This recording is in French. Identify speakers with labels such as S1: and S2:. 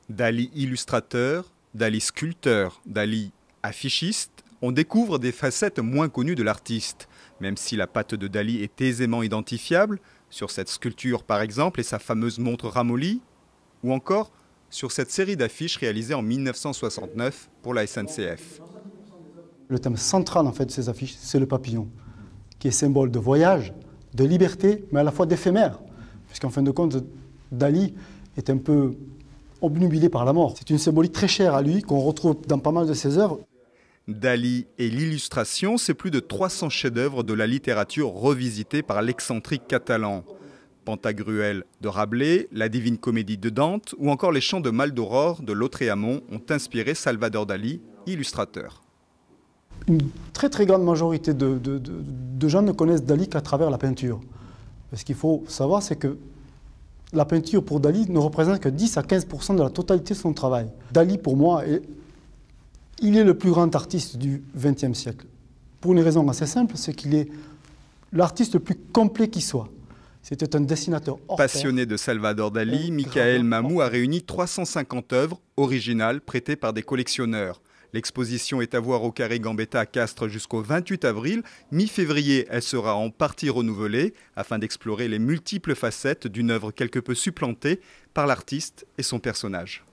S1: Dali illustrateur, Dali sculpteur, Dali affichiste, on découvre des facettes moins connues de l'artiste. Même si la patte de Dali est aisément identifiable, sur cette sculpture par exemple et sa fameuse montre ramollie, ou encore sur cette série d'affiches réalisées en 1969 pour la SNCF.
S2: Le thème central en fait, de ces affiches, c'est le papillon, qui est symbole de voyage, de liberté, mais à la fois d'éphémère. Puisqu'en fin de compte, Dali est un peu obnubilé par la mort. C'est une symbolique très chère à lui, qu'on retrouve dans pas mal de ses œuvres.
S1: Dali et l'illustration, c'est plus de 300 chefs-d'œuvre de la littérature revisités par l'excentrique catalan. Pantagruel de Rabelais, la Divine Comédie de Dante ou encore les Chants de Maldoror de Lautréamont ont inspiré Salvador Dali, illustrateur.
S2: Une très très grande majorité de gens ne connaissent Dali qu'à travers la peinture. Ce qu'il faut savoir, c'est que la peinture pour Dali ne représente que 10 à 15% de la totalité de son travail. Dali, pour moi, il est le plus grand artiste du XXe siècle. Pour une raison assez simple, c'est qu'il est l'artiste le plus complet qui soit. C'était un dessinateur hors pair.
S1: Passionné de Salvador Dali, Michael Mamou a réuni 350 œuvres originales prêtées par des collectionneurs. L'exposition est à voir au Carré Gambetta à Castres jusqu'au 28 avril. Mi-février, elle sera en partie renouvelée afin d'explorer les multiples facettes d'une œuvre quelque peu supplantée par l'artiste et son personnage.